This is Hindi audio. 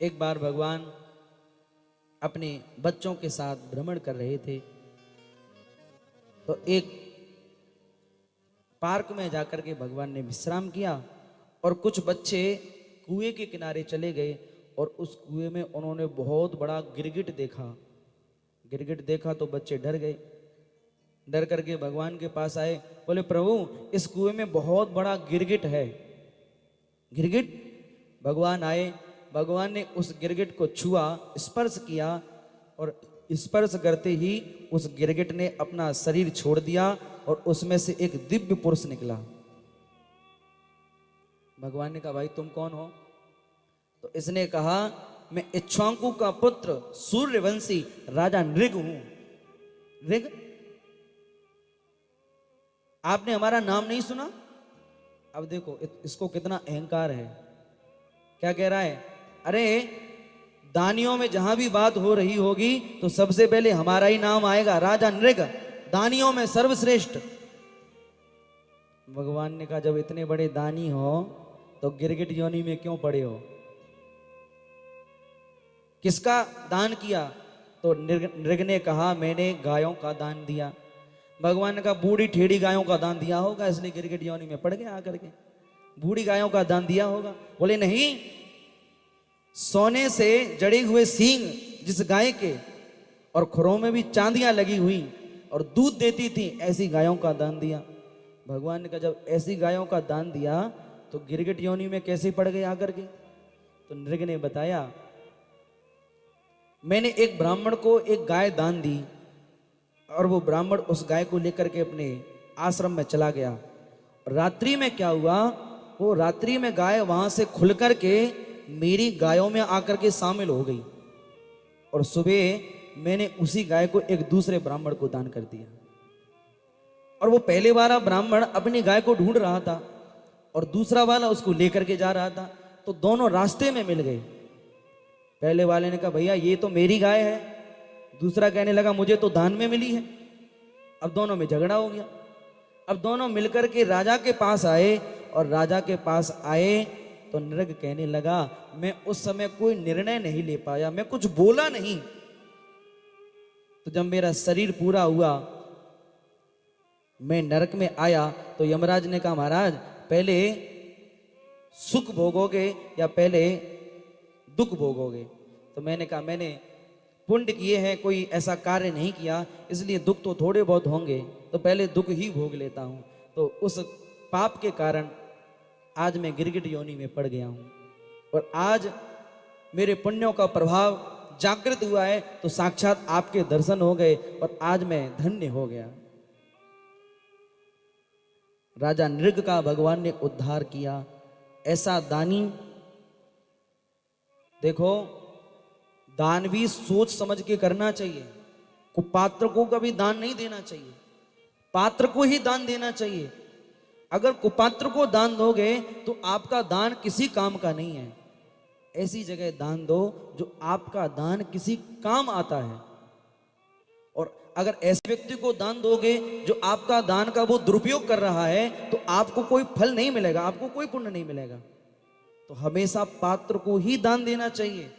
एक बार भगवान अपने बच्चों के साथ भ्रमण कर रहे थे, तो एक पार्क में जाकर के भगवान ने विश्राम किया और कुछ बच्चे कुएं के किनारे चले गए और उस कुएं में उन्होंने बहुत बड़ा गिरगिट देखा। गिरगिट देखा तो बच्चे डर गए। डर करके भगवान के पास आए, बोले प्रभु इस कुएं में बहुत बड़ा गिरगिट है। गिरगिट? भगवान आए, भगवान ने उस गिरगिट को छुआ, स्पर्श किया और स्पर्श करते ही उस गिरगिट ने अपना शरीर छोड़ दिया और उसमें से एक दिव्य पुरुष निकला। भगवान ने कहा भाई तुम कौन हो? तो इसने कहा मैं इक्ष्वाकु का पुत्र सूर्यवंशी राजा नृग हूं। नृग? आपने हमारा नाम नहीं सुना? अब देखो इसको कितना अहंकार है। क्या कह रहा है? अरे दानियों में जहां भी बात हो रही होगी तो सबसे पहले हमारा ही नाम आएगा, राजा नृग, दानियों में सर्वश्रेष्ठ। भगवान ने कहा जब इतने बड़े दानी हो तो गिरगिट योनि में क्यों पड़े हो? किसका दान किया? तो नृग ने कहा मैंने गायों का दान दिया। भगवान ने कहा बूढ़ी ठेड़ी गायों का दान दिया होगा इसलिए गिरगिट योनि में पड़ गया आकर के। बूढ़ी गायों का दान दिया होगा। बोले नहीं, सोने से जड़े हुए सींग जिस गाय के और खुरों में भी चांदियां लगी हुई और दूध देती थी ऐसी गायों का दान दिया। भगवान ने कहा जब ऐसी गायों का दान दिया तो गिरगिट योनि में कैसे पड़ गए आकर के? तो नृग ने बताया मैंने एक ब्राह्मण को एक गाय दान दी और वो ब्राह्मण उस गाय को लेकर के अपने आश्रम में चला गया। रात्रि में क्या हुआ, वो रात्रि में गाय वहां से खुल करके मेरी गायों में आकर के शामिल हो गई और सुबह मैंने उसी गाय को एक दूसरे ब्राह्मण को दान कर दिया। और वो पहले वाला ब्राह्मण अपनी गाय को ढूंढ रहा था और दूसरा वाला उसको लेकर के जा रहा था, तो दोनों रास्ते में मिल गए। पहले वाले ने कहा भैया ये तो मेरी गाय है, दूसरा कहने लगा मुझे तो दान में मिली है। अब दोनों में झगड़ा हो गया। अब दोनों मिलकर के राजा के पास आए और राजा के पास आए तो नृग कहने लगा मैं उस समय कोई निर्णय नहीं ले पाया, मैं कुछ बोला नहीं। तो जब मेरा शरीर पूरा हुआ मैं नरक में आया तो यमराज ने कहा महाराज पहले सुख भोगोगे या पहले दुख भोगोगे? तो मैंने कहा मैंने पुण्य किए हैं, कोई ऐसा कार्य नहीं किया, इसलिए दुख तो थोड़े बहुत होंगे, तो पहले दुख ही भोग लेता हूं। तो उस पाप के कारण आज मैं गिरगिट योनि में पड़ गया हूं और आज मेरे पुण्यों का प्रभाव जागृत हुआ है तो साक्षात आपके दर्शन हो गए और आज मैं धन्य हो गया। राजा नृग का भगवान ने उद्धार किया। ऐसा दानी, देखो दान भी सोच समझ के करना चाहिए। कुपात्र को कभी दान नहीं देना चाहिए, पात्र को ही दान देना चाहिए। अगर कुपात्र को दान दोगे तो आपका दान किसी काम का नहीं है। ऐसी जगह दान दो जो आपका दान किसी काम आता है। और अगर ऐसे व्यक्ति को दान दोगे जो आपका दान का वो दुरुपयोग कर रहा है तो आपको कोई फल नहीं मिलेगा, आपको कोई पुण्य नहीं मिलेगा। तो हमेशा पात्र को ही दान देना चाहिए।